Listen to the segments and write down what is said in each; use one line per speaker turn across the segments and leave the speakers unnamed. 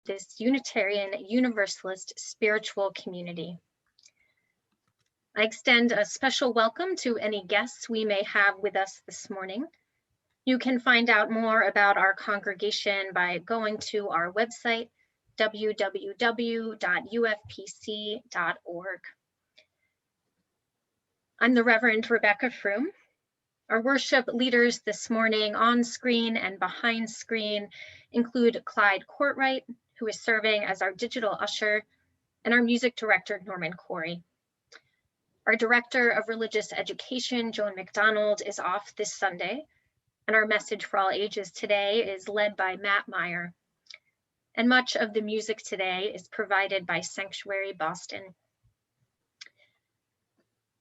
this Unitarian Universalist spiritual community. I extend a special welcome to any guests we may have with us this morning. You can find out more about our congregation by going to our website, www.ufpc.org. I'm the Reverend Rebecca Froome. Our worship leaders this morning on screen and behind screen include Clyde Courtwright, who is serving as our digital usher, and our music director, Norman Corey. Our Director of Religious Education, Joan McDonald, is off this Sunday, and our Message for All Ages today is led by Matt Meyer. And much of the music today is provided by Sanctuary Boston.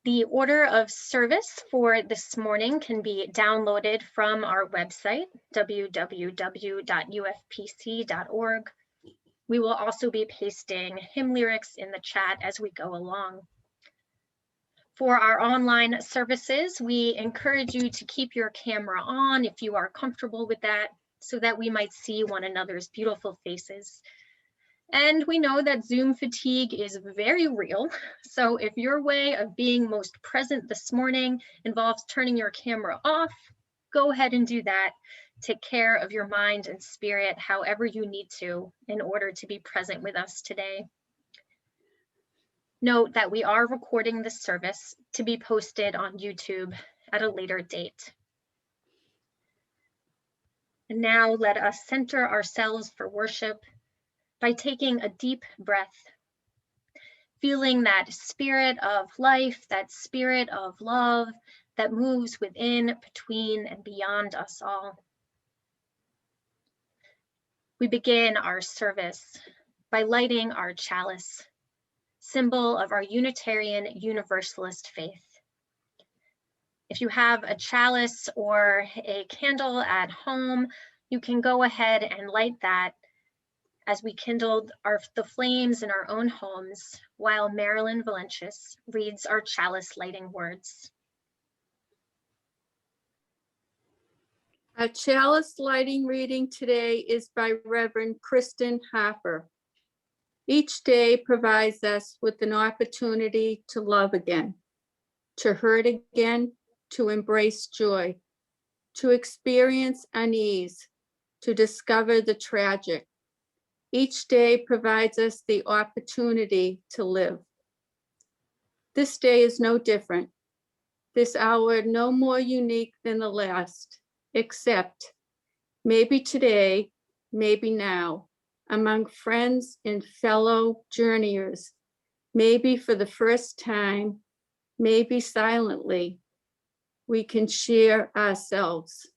The order of service for this morning can be downloaded from our website, www.ufpc.org. We will also be pasting hymn lyrics in the chat as we go along. For our online services, we encourage you to keep your camera on if you are comfortable with that, so that we might see one another's beautiful faces. And we know that Zoom fatigue is very real. So if your way of being most present this morning involves turning your camera off, go ahead and do that. Take care of your mind and spirit however you need to in order to be present with us today. Note that we are recording this service to be posted on YouTube at a later date. And now let us center ourselves for worship by taking a deep breath, feeling that spirit of life, that spirit of love that moves within, between, and beyond us all. We begin our service by lighting our chalice, symbol of our Unitarian Universalist faith. If you have a chalice or a candle at home, you can go ahead and light that as we kindled the flames in our own homes while Marilyn Valencius reads our chalice lighting words.
Our chalice lighting reading today is by Reverend Kristen Harper. Each day provides us with an opportunity to love again, to hurt again, to embrace joy, to experience unease, to discover the tragic. Each day provides us the opportunity to live. This day is no different. This hour no more unique than the last, except maybe today, maybe now, among friends and fellow journeyers, maybe for the first time, maybe silently, we can share ourselves.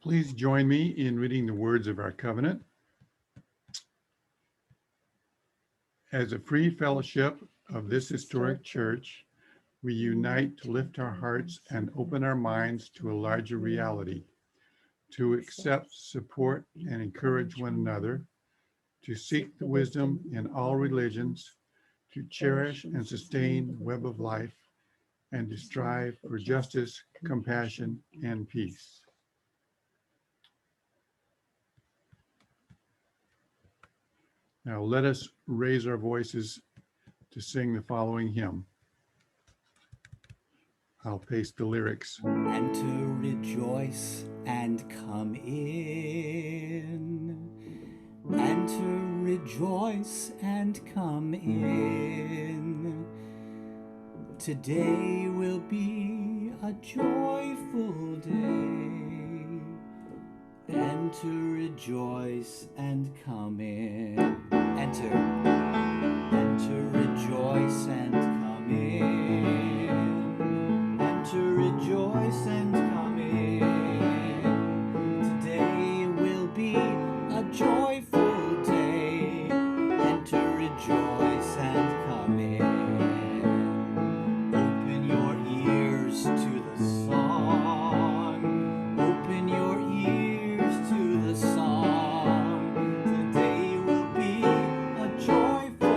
Please join me in reading the words of our covenant. As a free fellowship of this historic church, we unite to lift our hearts and open our minds to a larger reality, to accept, support, and encourage one another, to seek the wisdom in all religions, to cherish and sustain the web of life, and to strive for justice, compassion, and peace. Now let us raise our voices to sing the following hymn. I'll paste the lyrics.
And to rejoice and come in, and to rejoice and come in. Today will be a joyful day, and to rejoice and come in. Enter, and to rejoice and come in, and to rejoice and come in. Today will be a joyful day, and to rejoice and come in. Open your ears to the song, open your ears to the song. Today will be a joyful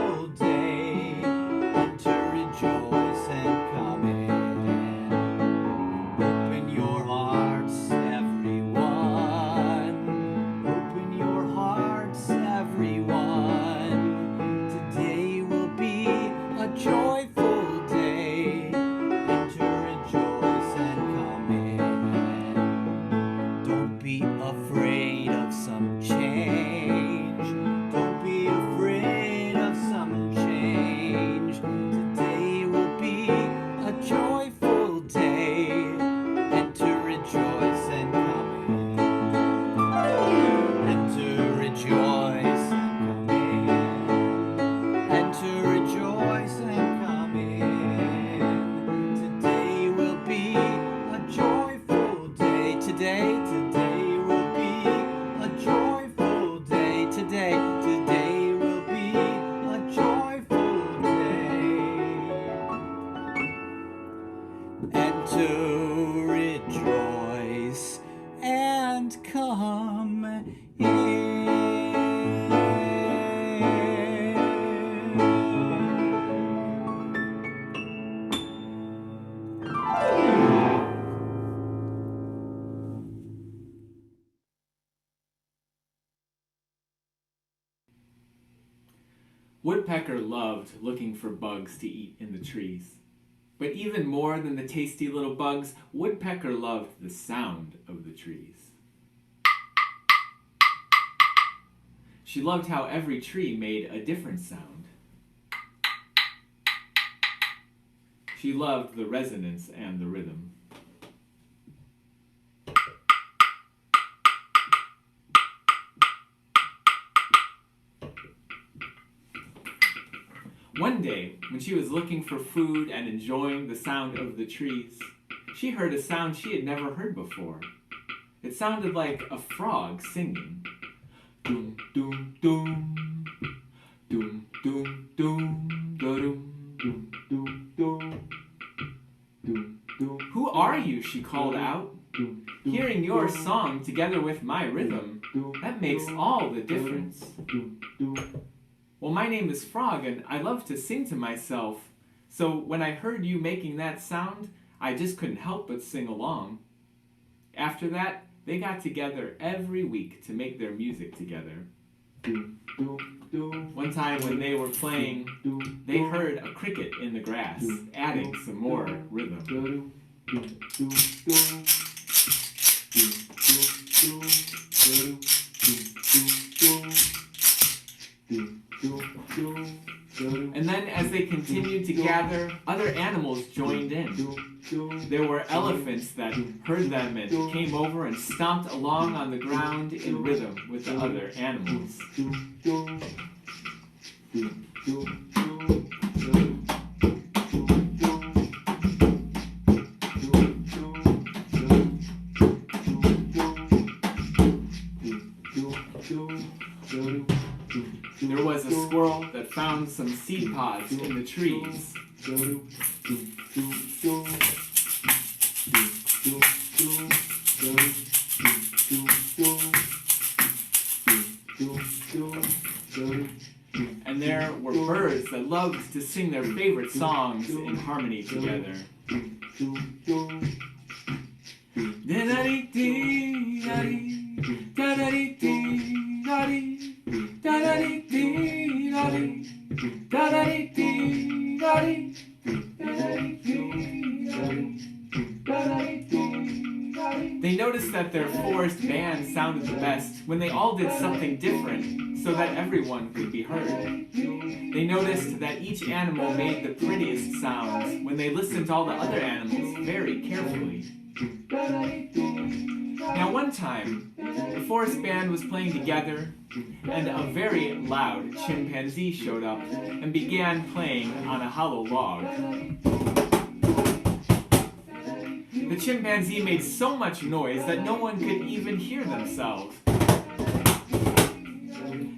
to rejoice and come in.
Woodpecker loved looking for bugs to eat in the trees. But even more than the tasty little bugs, Woodpecker loved the sound of the trees. She loved how every tree made a different sound. She loved the resonance and the rhythm. One day, when she was looking for food and enjoying the sound of the trees, she heard a sound she had never heard before. It sounded like a frog singing. Doom, doom, doom. Doom, doom, doom. Da-doom, doom, doom, doom. Doom, doom. Who are you? She called out. Hearing your song together with my rhythm, that makes all the difference. Well, my name is Frog, and I love to sing to myself. So when I heard you making that sound, I just couldn't help but sing along. After that, they got together every week to make their music together. One time when they were playing, they heard a cricket in the grass, adding some more rhythm. And then as they continued to gather, other animals joined in. There were elephants that heard them and came over and stomped along on the ground in rhythm with the other animals. There was a squirrel that found some seed pods in the trees. And there were birds that loved to sing their favorite songs in harmony together. They noticed that their forest band sounded the best when they all did something different so that everyone could be heard. They noticed that each animal made the prettiest sounds when they listened to all the other animals very carefully. Now one time, the forest band was playing together, and a very loud chimpanzee showed up and began playing on a hollow log. The chimpanzee made so much noise that no one could even hear themselves.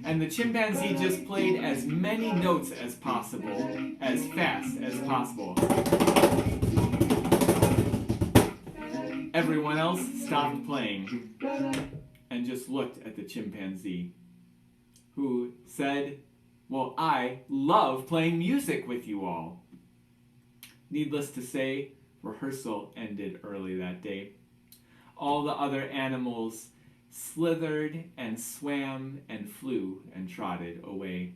And the chimpanzee just played as many notes as possible, as fast as possible. Everyone else stopped playing and just looked at the chimpanzee, who said, "Well, I love playing music with you all." Needless to say, rehearsal ended early that day. All the other animals slithered and swam and flew and trotted away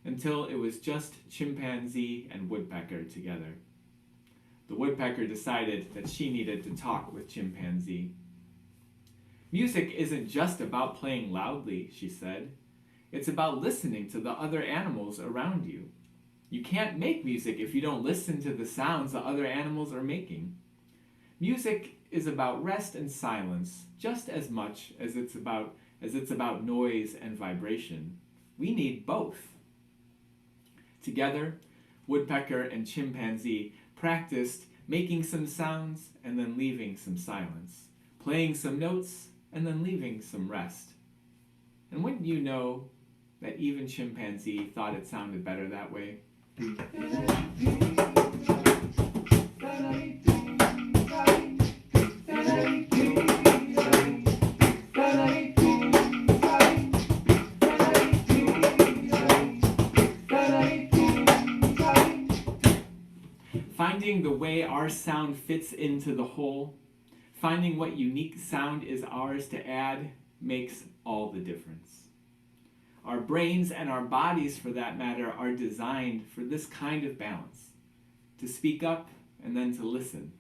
until it was just chimpanzee and woodpecker together. The woodpecker decided that she needed to talk with chimpanzee. "Music isn't just about playing loudly," she said. "It's about listening to the other animals around you. You can't make music if you don't listen to the sounds the other animals are making. Music is about rest and silence just as much as it's about noise and vibration. We need both." Together, woodpecker and chimpanzee practiced making some sounds and then leaving some silence, playing some notes and then leaving some rest. And wouldn't you know that even chimpanzee thought it sounded better that way? Finding the way our sound fits into the whole, finding what unique sound is ours to add, makes all the difference. Our brains and our bodies, for that matter, are designed for this kind of balance. To speak up and then to listen.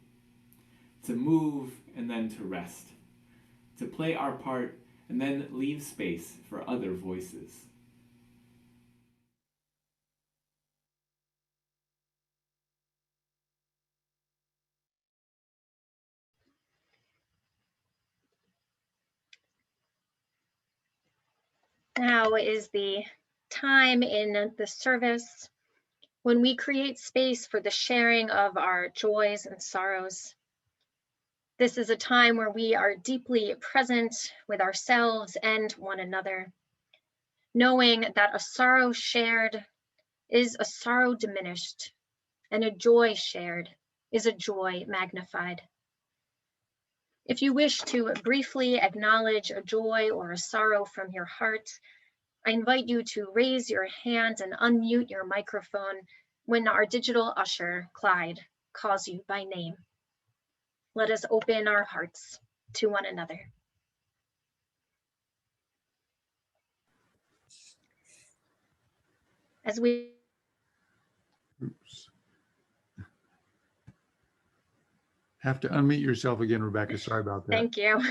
To move and then to rest. To play our part and then leave space for other voices.
Now is the time in the service when we create space for the sharing of our joys and sorrows. This is a time where we are deeply present with ourselves and one another, knowing that a sorrow shared is a sorrow diminished, and a joy shared is a joy magnified. If you wish to briefly acknowledge a joy or a sorrow from your heart, I invite you to raise your hand and unmute your microphone when our digital usher, Clyde, calls you by name. Let us open our hearts to one another. As we
Oops. Have to unmute yourself again, Rebecca. Sorry about that.
Thank you.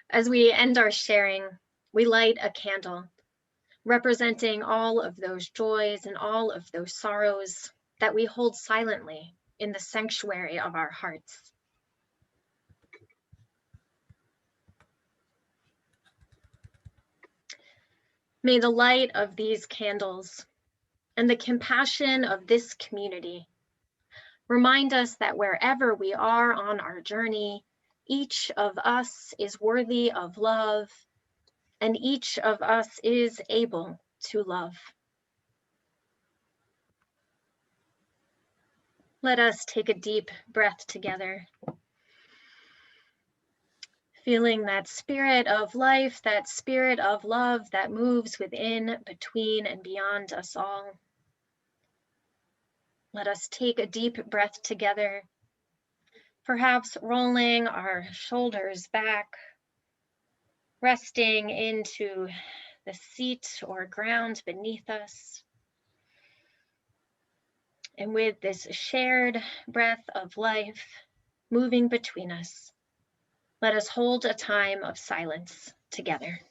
As we end our sharing, we light a candle representing all of those joys and all of those sorrows that we hold silently in the sanctuary of our hearts. May the light of these candles and the compassion of this community remind us that wherever we are on our journey, each of us is worthy of love, and each of us is able to love. Let us take a deep breath together, feeling that spirit of life, that spirit of love that moves within, between, and beyond us all. Let us take a deep breath together, perhaps rolling our shoulders back, resting into the seat or ground beneath us. And with this shared breath of life moving between us, let us hold a time of silence together.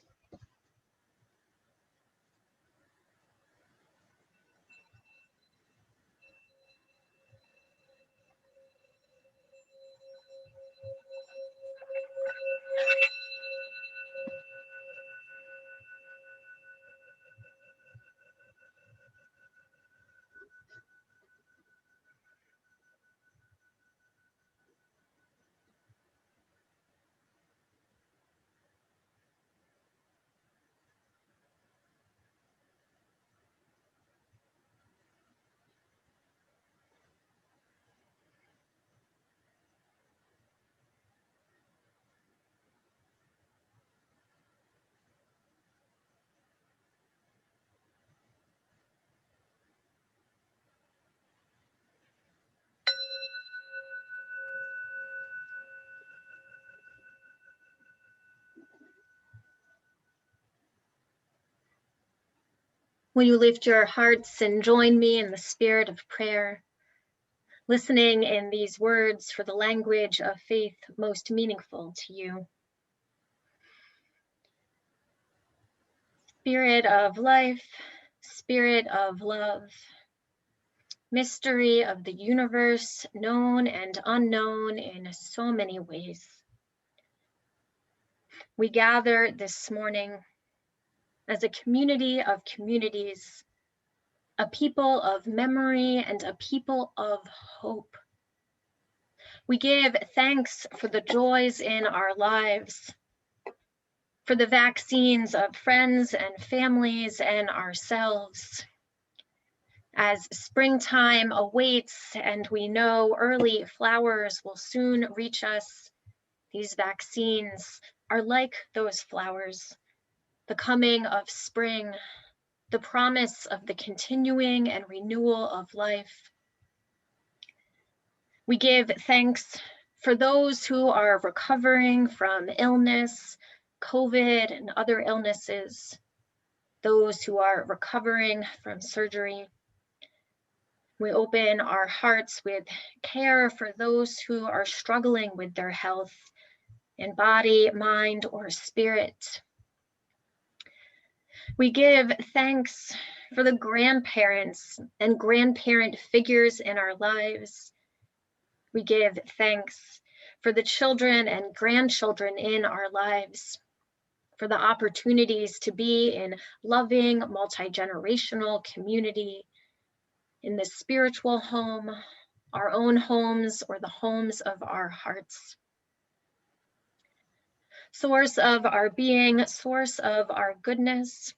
Will you lift your hearts and join me in the spirit of prayer, listening in these words for the language of faith most meaningful to you? Spirit of life, spirit of love, mystery of the universe, known and unknown in so many ways. We gather this morning as a community of communities, a people of memory and a people of hope. We give thanks for the joys in our lives, for the vaccines of friends and families and ourselves. As springtime awaits and we know early flowers will soon reach us, these vaccines are like those flowers, the coming of spring, the promise of the continuing and renewal of life. We give thanks for those who are recovering from illness, COVID and other illnesses, those who are recovering from surgery. We open our hearts with care for those who are struggling with their health in body, mind, or spirit. We give thanks for the grandparents and grandparent figures in our lives. We give thanks for the children and grandchildren in our lives, for the opportunities to be in loving, multi-generational community, in the spiritual home, our own homes, or the homes of our hearts. Source of our being, source of our goodness.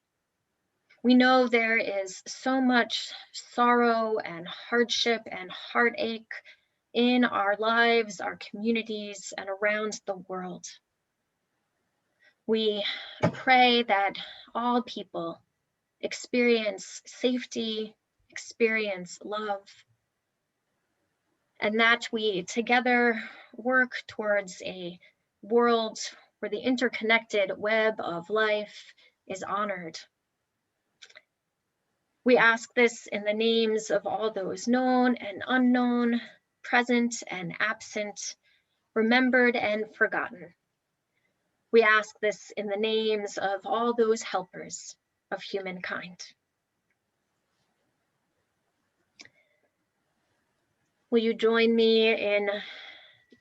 We know there is so much sorrow and hardship and heartache in our lives, our communities, and around the world. We pray that all people experience safety, experience love, and that we together work towards a world where the interconnected web of life is honored. We ask this in the names of all those known and unknown, present and absent, remembered and forgotten. We ask this in the names of all those helpers of humankind. Will you join me in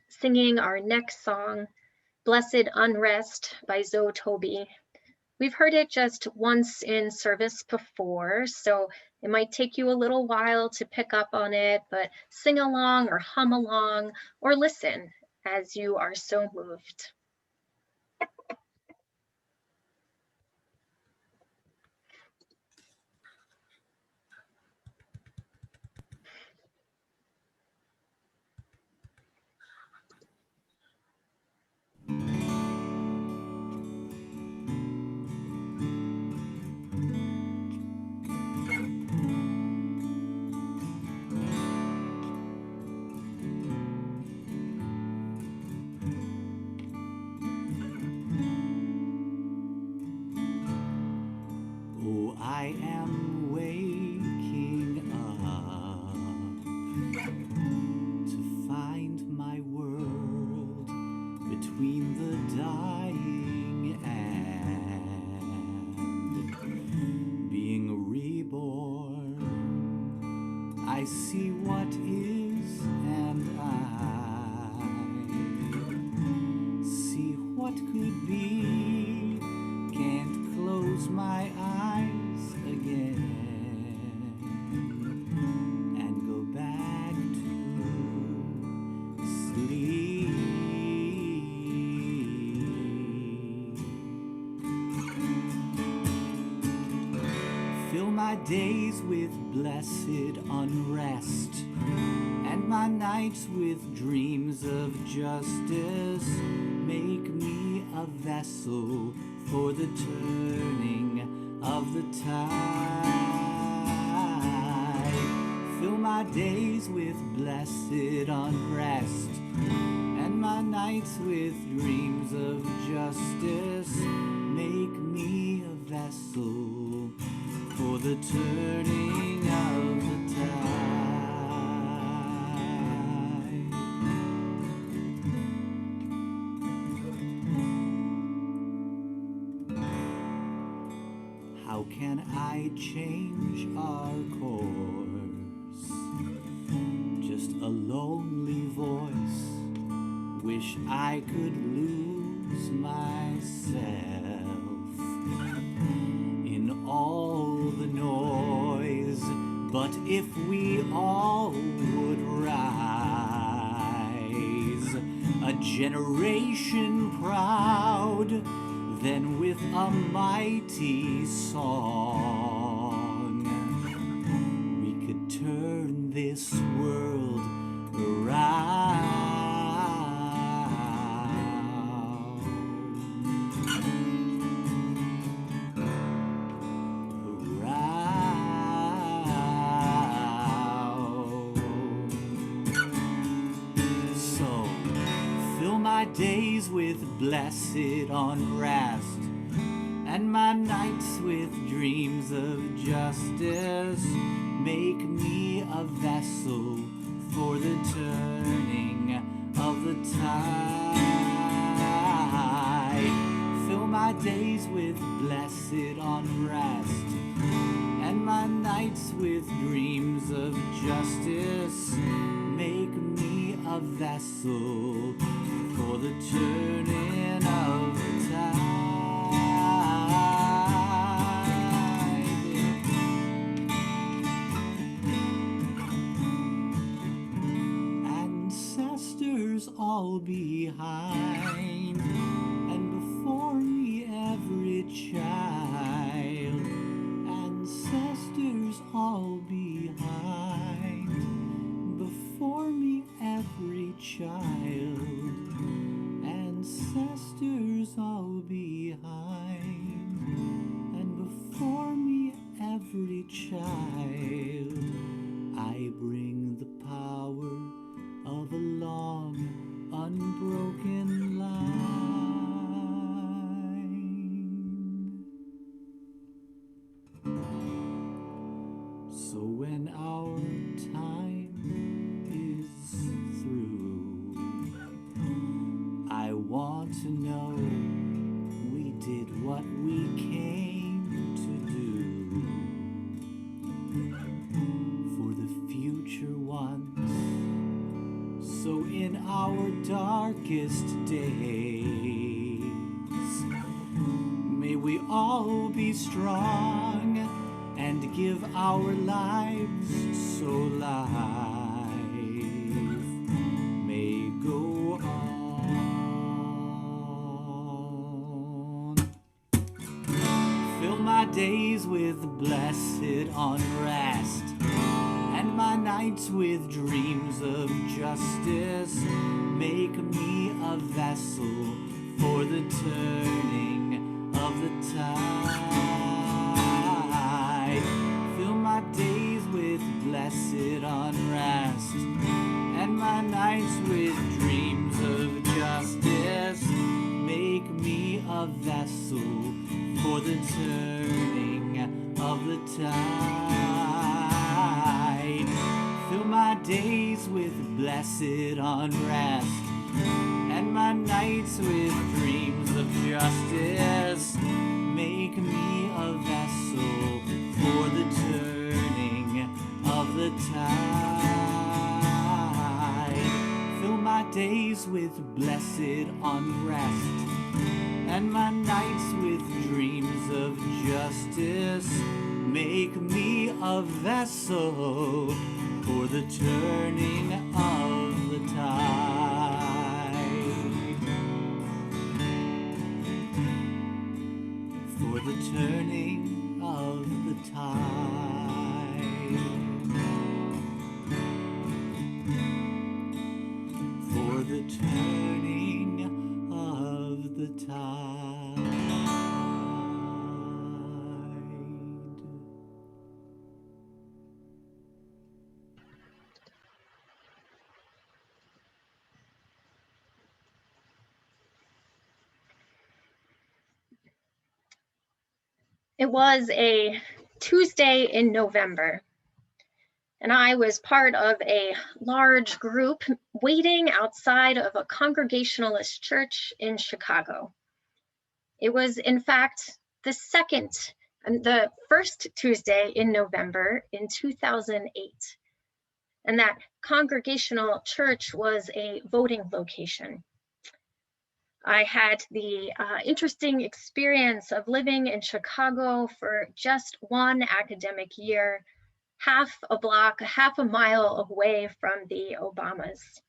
singing our next song, Blessed Unrest by Zoe Toby? We've heard it just once in service before, so it might take you a little while to pick up on it, but sing along or hum along or listen as you are so moved.
Oh, I am waking up to find my world between the dying and being reborn. I see what is and I see what could be. Can't close my eyes again and go back to sleep. Fill my days with blessed unrest and my nights with dreams of justice. Make me a vessel for the turning of the tide. Fill my days with blessed unrest and my nights with dreams of justice. Make me a vessel for the turning of the tide. How can I change our course? Just a lonely voice. Wish I could lose myself in all the noise. But if we all would rise, a generation proud, then with a mighty song, we could turn this world around. days with blessed unrest, and my nights with dreams of justice. Make me a vessel for the turning of the tide. Fill my days with blessed unrest, and my nights with dreams of justice. Make me a vessel for the turning of the tide. Ancestors all behind, and before me every child. Ancestors all behind, before me every child. Ancestors all behind, and before me every child. I bring the power of a long, unbroken line. So when our time is through, I want to know we did what we came to do for the future ones. So in our darkest days, may we all be strong and give our lives so life may go on. Fill my days with blessed unrest, and my nights with dreams of justice. Make me a vessel for the turning of the tide. Fill my days with blessed unrest, and my nights with dreams of justice. Make me a vessel for the turning of the tide. Fill my days with blessed unrest, and my nights with dreams of justice. Make me a vessel for the turning of the tide. Fill my days with blessed unrest, and my nights with dreams of justice. Make me a vessel for the turning of the tide. For the turning of the tide. For the turning of the tide.
It was a Tuesday in November, and I was part of a large group waiting outside of a Congregationalist church in Chicago. It was, in fact, the first Tuesday in November in 2008, and that Congregational church was a voting location. I had the interesting experience of living in Chicago for just one academic year, half a mile away from the Obamas.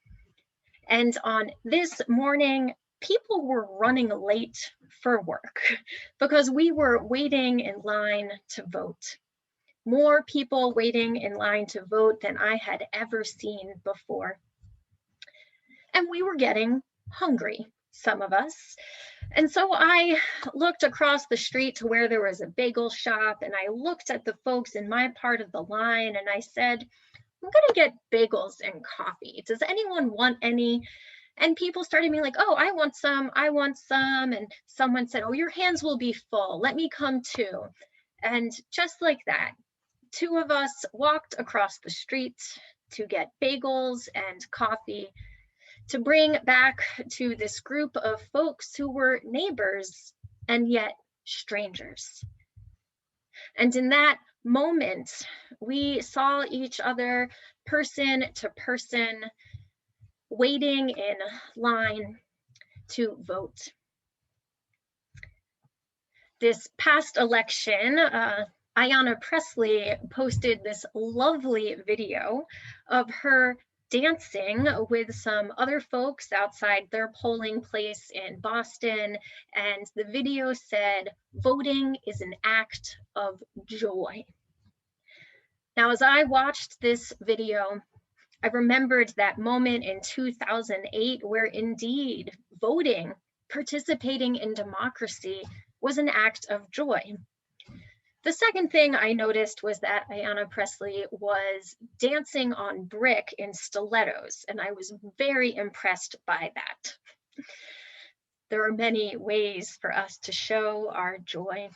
And on this morning, people were running late for work because we were waiting in line to vote. More people waiting in line to vote than I had ever seen before. And we were getting hungry, some of us. And so I looked across the street to where there was a bagel shop, and I looked at the folks in my part of the line, and I said, I'm gonna get bagels and coffee. Does anyone want any? And people started being like, oh, I want some, I want some. And someone said, oh, your hands will be full. Let me come too. And just like that, two of us walked across the street to get bagels and coffee to bring back to this group of folks who were neighbors and yet strangers. And in that moment, we saw each other person to person, waiting in line to vote. This past election, Ayanna Pressley posted this lovely video of her dancing with some other folks outside their polling place in Boston. And the video said, voting is an act of joy. Now, as I watched this video, I remembered that moment in 2008 where indeed voting, participating in democracy was an act of joy. The second thing I noticed was that Ayanna Pressley was dancing on brick in stilettos, and I was very impressed by that. There are many ways for us to show our joy.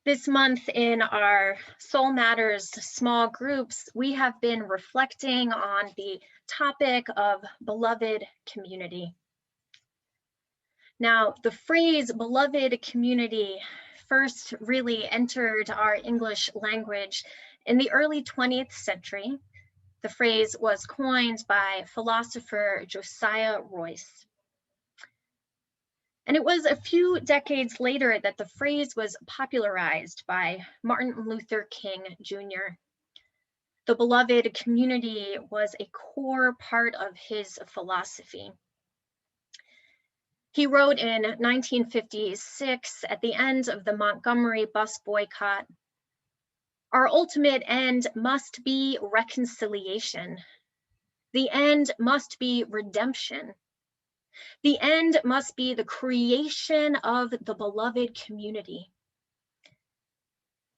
This month in our Soul Matters small groups, we have been reflecting on the topic of beloved community. Now, the phrase beloved community first really entered our English language in the early 20th century. The phrase was coined by philosopher Josiah Royce. And it was a few decades later that the phrase was popularized by Martin Luther King Jr. The beloved community was a core part of his philosophy. He wrote in 1956, at the end of the Montgomery bus boycott, "Our ultimate end must be reconciliation. The end must be redemption. The end must be the creation of the beloved community.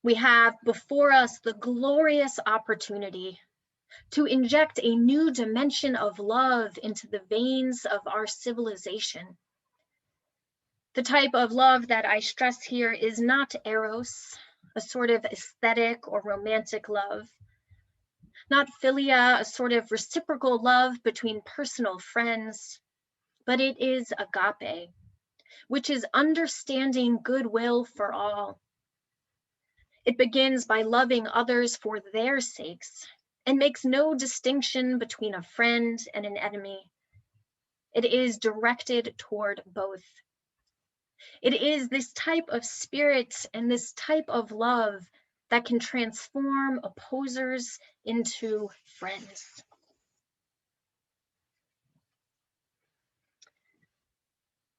We have before us the glorious opportunity to inject a new dimension of love into the veins of our civilization. The type of love that I stress here is not eros, a sort of aesthetic or romantic love, not philia, a sort of reciprocal love between personal friends, but it is agape, which is understanding goodwill for all. It begins by loving others for their sakes and makes no distinction between a friend and an enemy. It is directed toward both. It is this type of spirit and this type of love that can transform opposers into friends.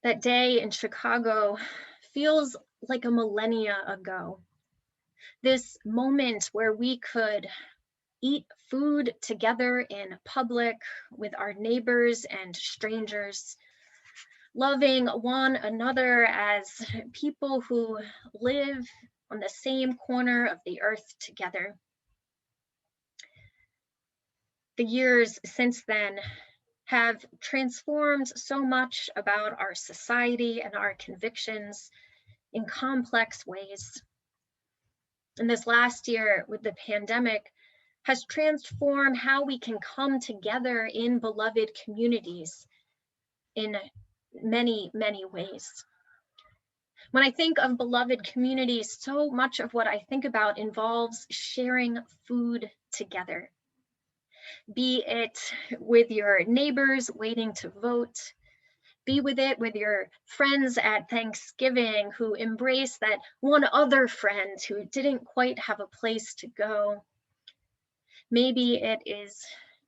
That day in Chicago feels like a millennia ago. This moment where we could eat food together in public with our neighbors and strangers, loving one another as people who live on the same corner of the earth together. The years since then have transformed so much about our society and our convictions in complex ways. And this last year with the pandemic has transformed how we can come together in beloved communities in many, many ways. When I think of beloved communities, so much of what I think about involves sharing food together. Be it with your neighbors waiting to vote, be with it with your friends at Thanksgiving who embrace that one other friend who didn't quite have a place to go. Maybe it is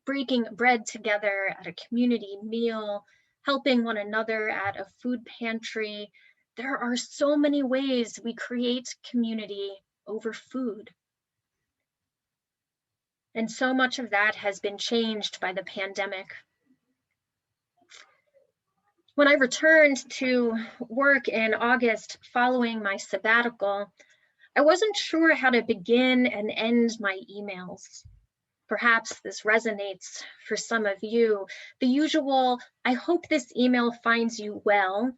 breaking bread together at a community meal, helping one another at a food pantry. There are so many ways we create community over food. And so much of that has been changed by the pandemic. When I returned to work in August following my sabbatical, I wasn't sure how to begin and end my emails. Perhaps this resonates for some of you. The usual, I hope this email finds you well,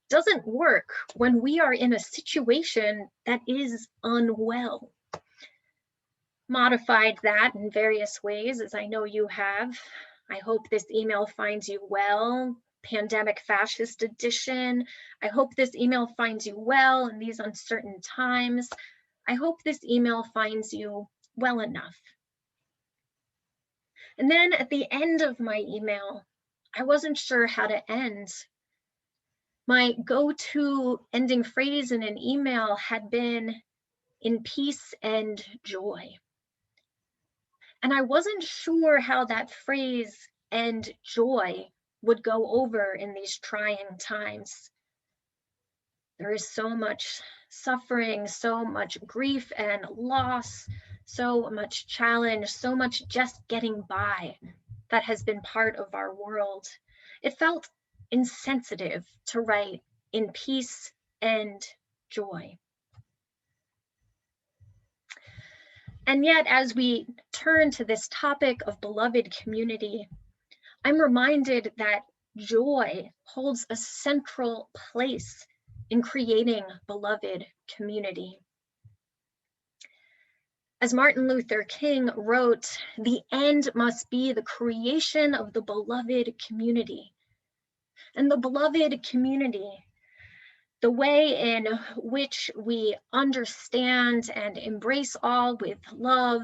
doesn't work when we are in a situation that is unwell. Modified that in various ways, as I know you have. I hope this email finds you well. Pandemic Fascist Edition. I hope this email finds you well in these uncertain times. I hope this email finds you well enough. And then at the end of my email, I wasn't sure how to end. My go-to ending phrase in an email had been in peace and joy. And I wasn't sure how that phrase and joy would go over in these trying times. There is so much suffering, so much grief and loss, so much challenge, so much just getting by that has been part of our world. It felt insensitive to write in peace and joy. And yet, as we turn to this topic of beloved community, I'm reminded that joy holds a central place in creating beloved community. As Martin Luther King wrote, the end must be the creation of the beloved community. And the beloved community, the way in which we understand and embrace all with love,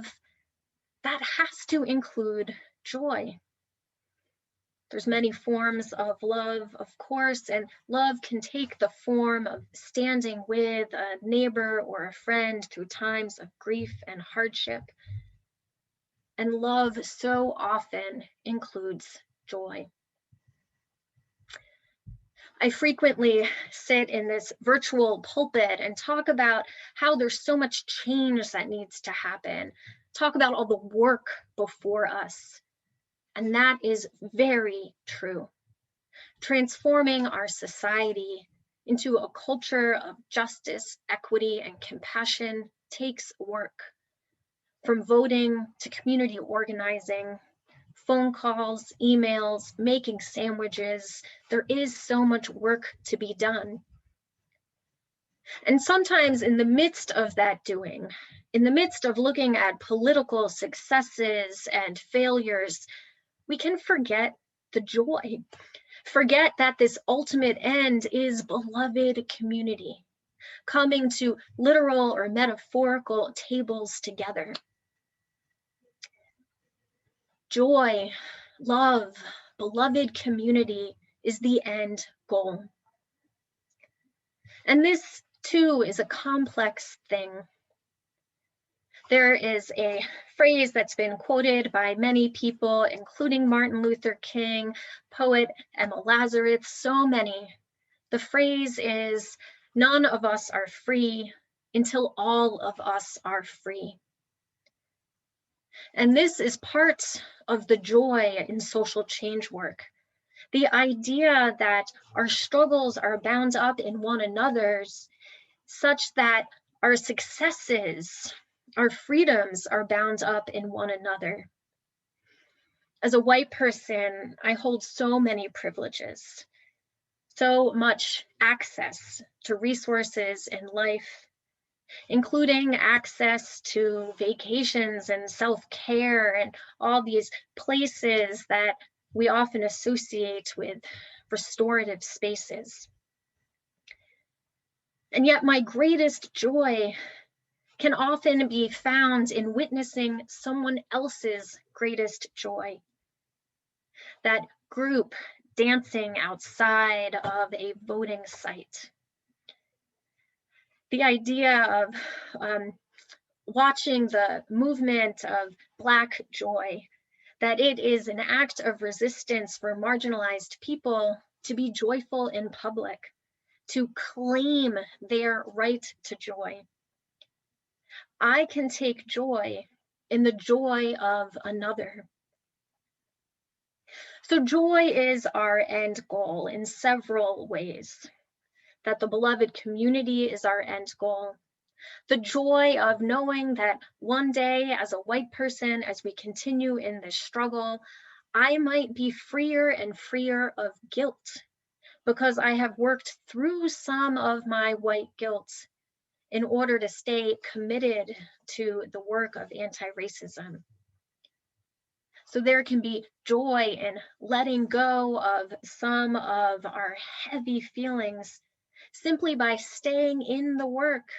that has to include joy. There's many forms of love, of course, and love can take the form of standing with a neighbor or a friend through times of grief and hardship. And love so often includes joy. I frequently sit in this virtual pulpit and talk about how there's so much change that needs to happen, talk about all the work before us. And that is very true. Transforming our society into a culture of justice, equity, and compassion takes work. From voting to community organizing, phone calls, emails, making sandwiches, there is so much work to be done. And sometimes in the midst of that doing, in the midst of looking at political successes and failures, we can forget the joy, forget that this ultimate end is beloved community, coming to literal or metaphorical tables together. Joy, love, beloved community is the end goal. And this too is a complex thing. There is a phrase that's been quoted by many people, including Martin Luther King, poet Emma Lazarus, so many. The phrase is, none of us are free until all of us are free. And this is part of the joy in social change work. The idea that our struggles are bound up in one another's, such that our successes, our freedoms are bound up in one another. As a white person, I hold so many privileges, so much access to resources in life, including access to vacations and self-care and all these places that we often associate with restorative spaces. And yet my greatest joy can often be found in witnessing someone else's greatest joy. That group dancing outside of a voting site. The idea of watching the movement of Black joy, that it is an act of resistance for marginalized people to be joyful in public, to claim their right to joy. I can take joy in the joy of another. So joy is our end goal in several ways. That the beloved community is our end goal, The joy of knowing that one day as a white person, as we continue in this struggle, I might be freer and freer of guilt because I have worked through some of my white guilt in order to stay committed to the work of anti-racism. So there can be joy in letting go of some of our heavy feelings simply by staying in the work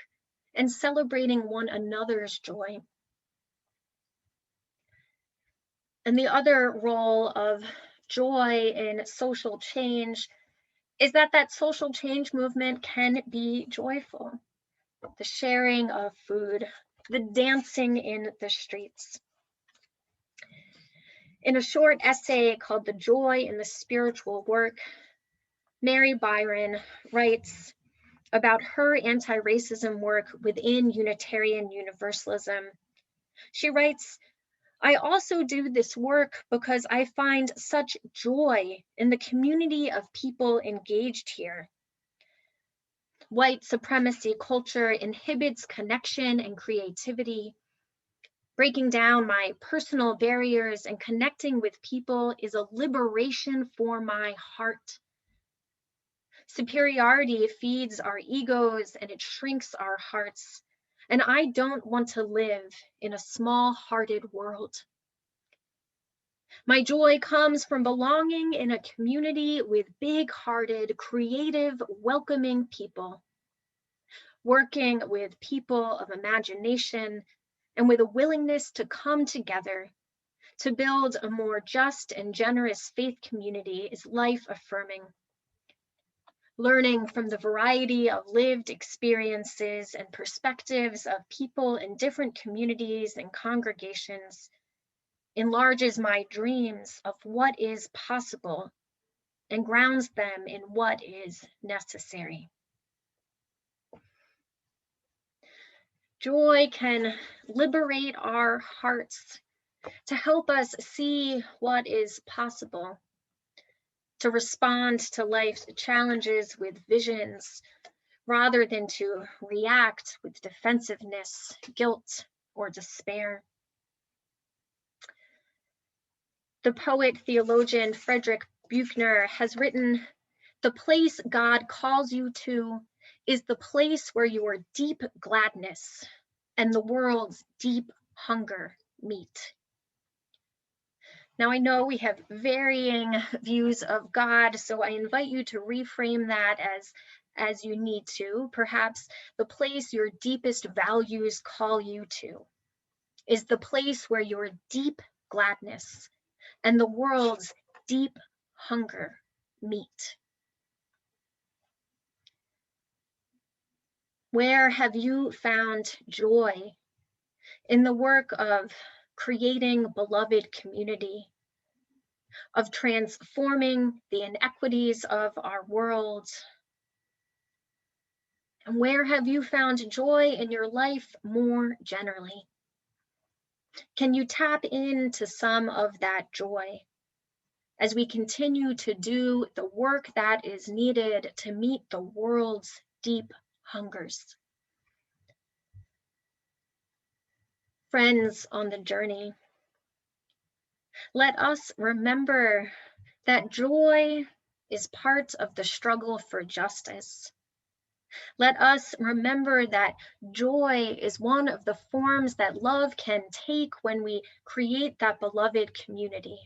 and celebrating one another's joy. And the other role of joy in social change is that social change movement can be joyful. The sharing of food, the dancing in the streets. In a short essay called The Joy in the Spiritual Work, Mary Byron writes about her anti-racism work within Unitarian Universalism. She writes, I also do this work because I find such joy in the community of people engaged here. White supremacy culture inhibits connection and creativity. Breaking down my personal barriers and connecting with people is a liberation for my heart. Superiority feeds our egos and it shrinks our hearts. And I don't want to live in a small-hearted world. My joy comes from belonging in a community with big-hearted, creative, welcoming people. Working with people of imagination and with a willingness to come together to build a more just and generous faith community is life-affirming. Learning from the variety of lived experiences and perspectives of people in different communities and congregations enlarges my dreams of what is possible and grounds them in what is necessary. Joy can liberate our hearts to help us see what is possible, to respond to life's challenges with visions rather than to react with defensiveness, guilt, or despair. The poet theologian Frederick Buechner has written, "The place God calls you to is the place where your deep gladness and the world's deep hunger meet." Now, I know we have varying views of God, so I invite you to reframe that as you need to. Perhaps the place your deepest values call you to is the place where your deep gladness and the world's deep hunger meet. Where have you found joy in the work of creating beloved community, of transforming the inequities of our world? And where have you found joy in your life more generally? Can you tap into some of that joy as we continue to do the work that is needed to meet the world's deep hungers? Friends on the journey, let us remember that joy is part of the struggle for justice. Let us remember that joy is one of the forms that love can take when we create that beloved community.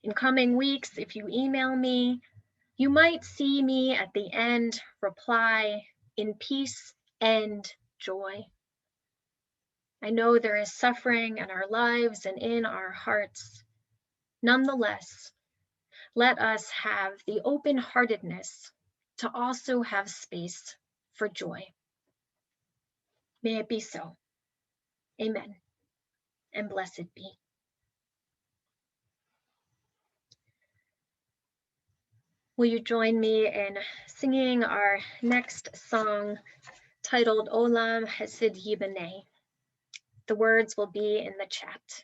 In coming weeks, if you email me, you might see me at the end reply, "In peace and joy." I know there is suffering in our lives and in our hearts. Nonetheless, let us have the open-heartedness to also have space for joy. May it be so. Amen. And blessed be. Will you join me in singing our next song titled Olam Hesed Yibaneh? The words will be in the chat.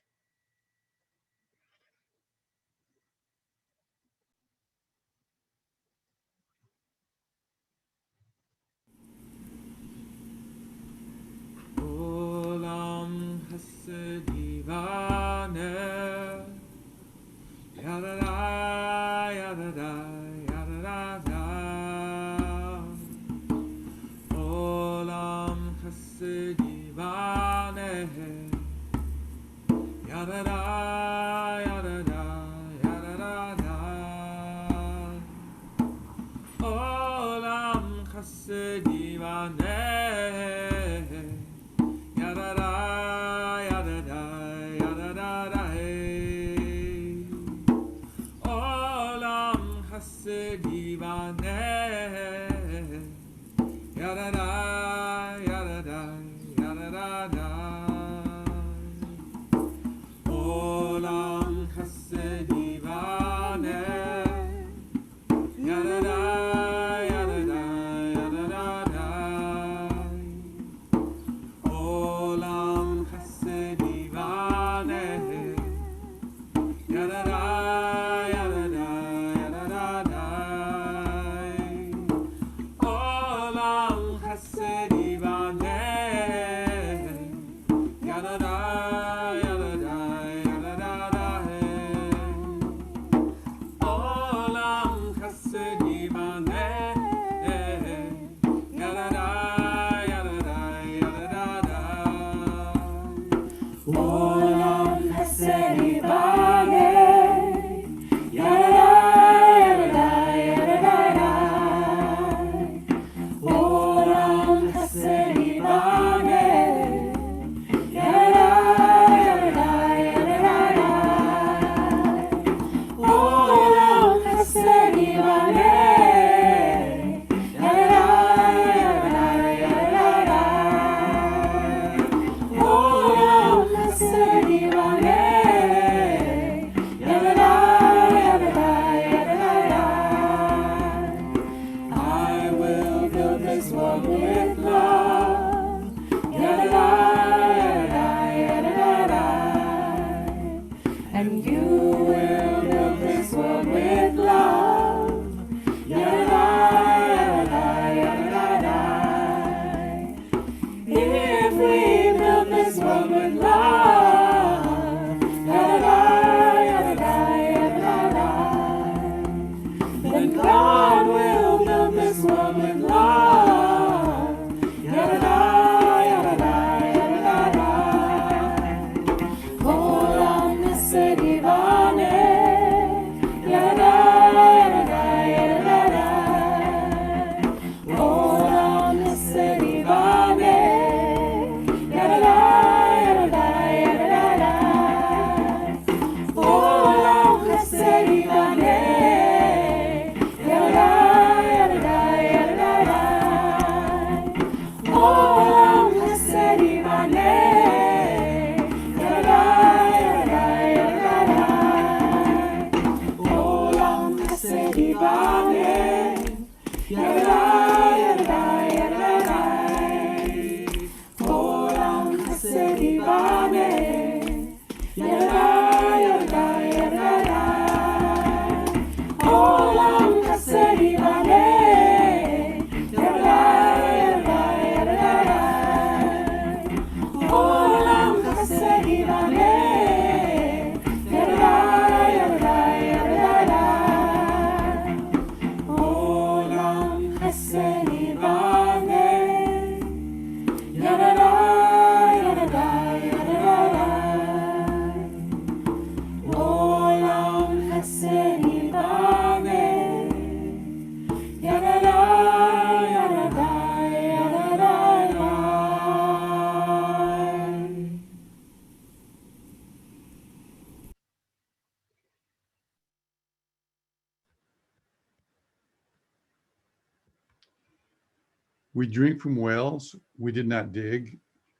We drink from wells we did not dig,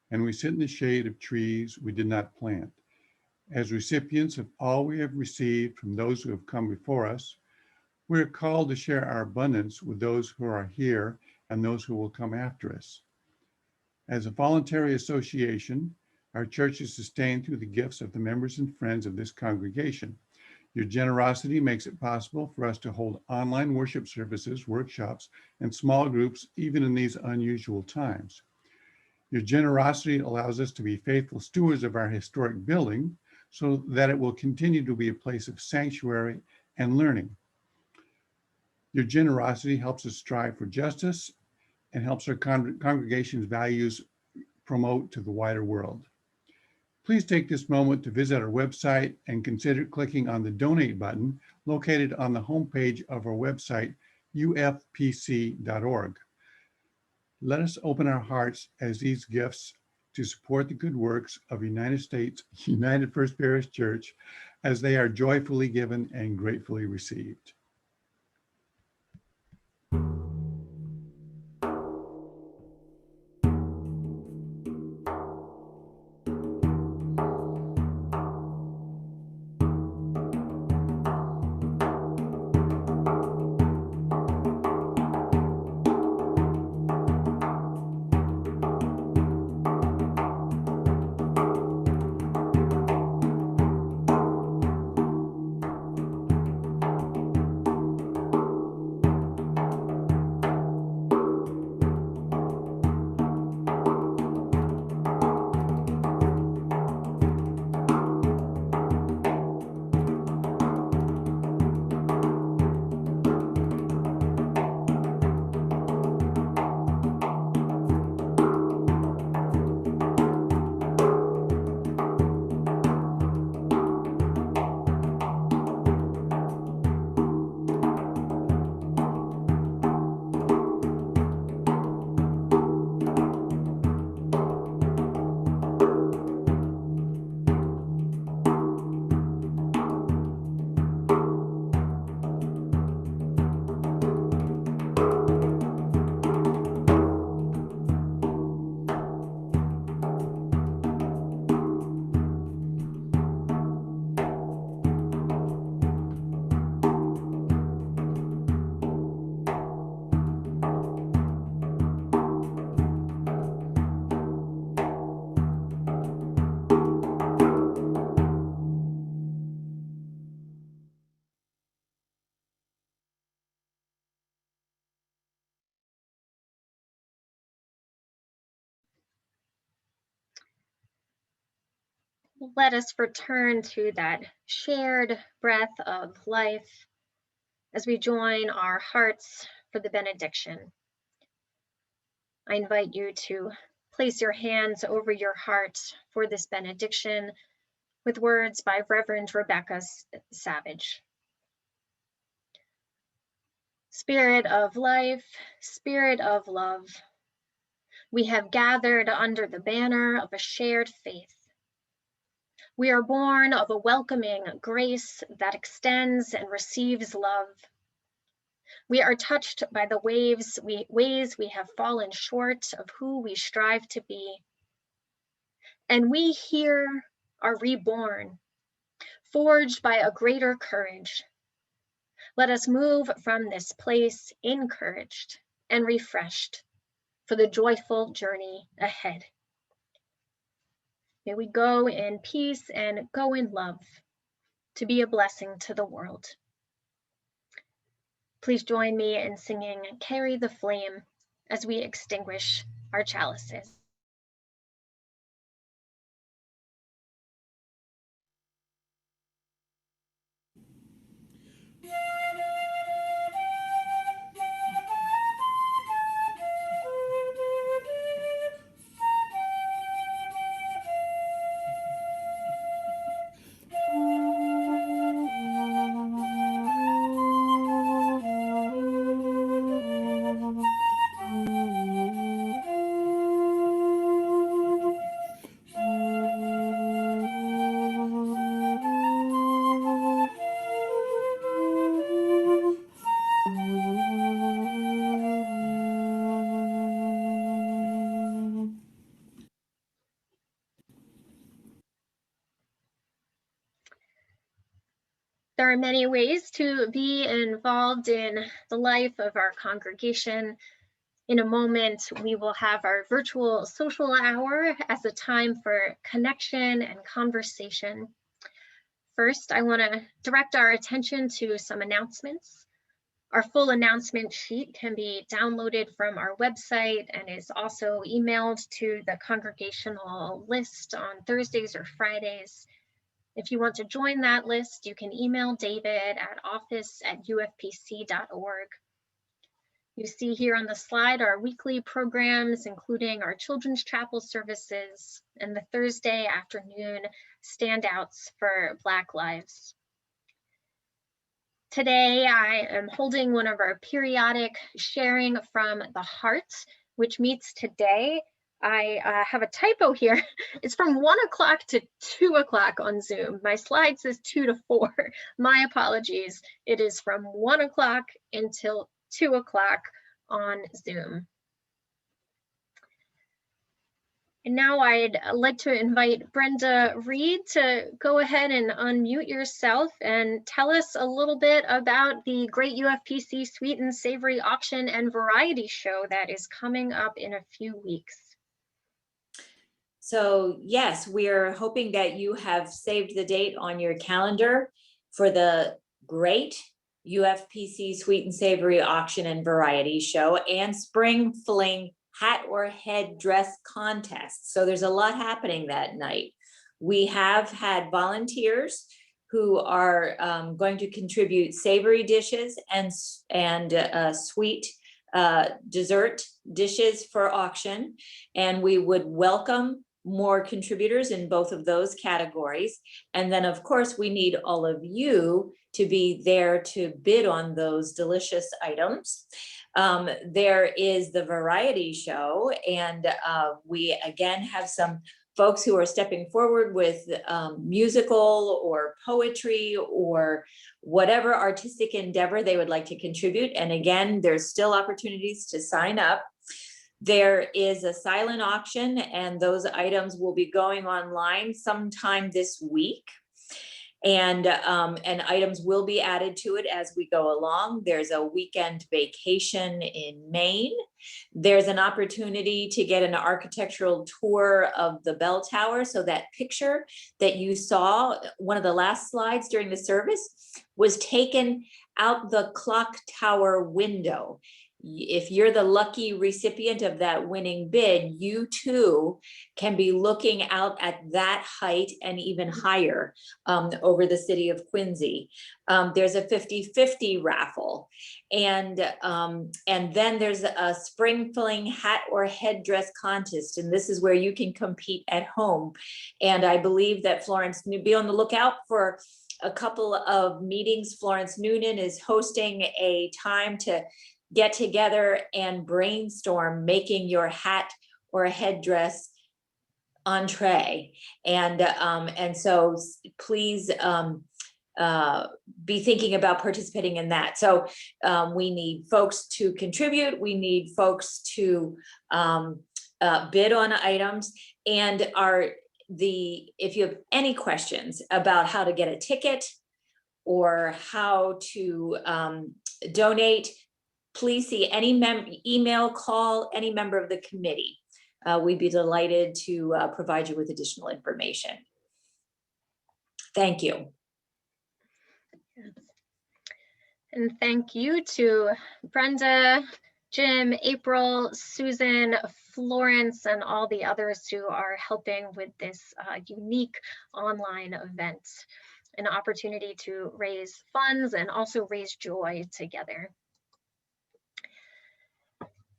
and we sit in the shade of trees we did not plant. As recipients of all we have received from those who have come before us, we are called to share our abundance with those who are here and those who will come after us. As a voluntary association, our church is sustained through the gifts of the members and friends of this congregation. Your generosity makes it possible for us to hold online worship services, workshops, and small groups, even in these unusual times. Your generosity allows us to be faithful stewards of our historic building so that it will continue to be a place of sanctuary and learning. Your generosity helps us strive for justice and helps our congregation's values promote to the wider world. Please take this moment to visit our website and consider clicking on the donate button located on the homepage of our website, ufpc.org. Let us open our hearts as these gifts to support the good works of United States United First Parish Church as they are joyfully given and gratefully received.
let us return to that shared breath of life as we join our hearts for the benediction. I invite you to place your hands over your heart for this benediction with words by Reverend Rebecca Savage. Spirit of life, Spirit of love, we have gathered under the banner of a shared faith. We are born of a welcoming grace that extends and receives love. We are touched by the ways we have fallen short of who we strive to be. And we here are reborn, forged by a greater courage. Let us move from this place encouraged and refreshed for the joyful journey ahead. May we go in peace and go in love to be a blessing to the world. Please join me in singing Carry the Flame as we extinguish our chalices. There are many ways to be involved in the life of our congregation. In a moment, we will have our virtual social hour as a time for connection and conversation. First, I want to direct our attention to some announcements. Our full announcement sheet can be downloaded from our website and is also emailed to the congregational list on Thursdays or Fridays. If you want to join that list, you can email David at office@ufpc.org. You see here on the slide our weekly programs, including our children's chapel services and the Thursday afternoon standouts for Black Lives. Today, I am holding one of our periodic Sharing from the Heart, which meets today. I have a typo here. It's from 1 o'clock to 2 o'clock on Zoom. My slide says 2 to 4. My apologies. It is from 1 o'clock until 2 o'clock on Zoom. And now I'd like to invite Brenda Reed to go ahead and unmute yourself and tell us a little bit about the Great UFPC Sweet and Savory Auction and Variety Show that is coming up in a few weeks.
So yes, we are hoping that you have saved the date on your calendar for the Great UFPC Sweet and Savory Auction and Variety Show and Spring Fling Hat or Head Dress Contest. So there's a lot happening that night. We have had volunteers who are going to contribute savory dishes and sweet dessert dishes for auction, and we would welcome more contributors in both of those categories. And then of course we need all of you to be there to bid on those delicious items. There is the variety show, and we again have some folks who are stepping forward with musical or poetry or whatever artistic endeavor they would like to contribute. And again, there's still opportunities to sign up. There is a silent auction, and those items will be going online sometime this week. And items will be added to it as we go along. There's a weekend vacation in Maine. There's an opportunity to get an architectural tour of the bell tower. So that picture that you saw, one of the last slides during the service, was taken out the clock tower window. if you're the lucky recipient of that winning bid, you too can be looking out at that height and even higher over the city of Quincy. There's a 50-50 raffle. And then there's a spring filling hat or headdress contest. And this is where you can compete at home. And I believe that Florence, be on the lookout for a couple of meetings. Florence Noonan is hosting a time to get together and brainstorm making your hat or a headdress entree. And so please be thinking about participating in that. So we need folks to contribute. We need folks to bid on items. And if you have any questions about how to get a ticket or how to donate, please see any email, call any member of the committee. We'd be delighted to provide you with additional information. Thank you.
And thank you to Brenda, Jim, April, Susan, Florence, and all the others who are helping with this unique online event, an opportunity to raise funds and also raise joy together.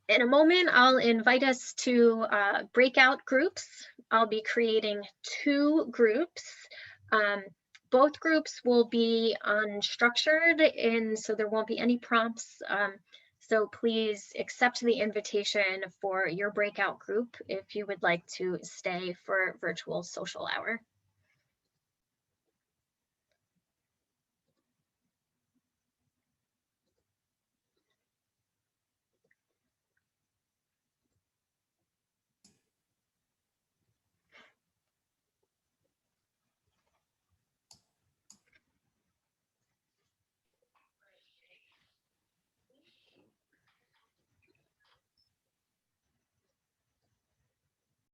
In a moment, I'll invite us to breakout groups. I'll be creating 2 groups. Both groups will be unstructured, and so there won't be any prompts. So please accept the invitation for your breakout group if you would like to stay for virtual social hour.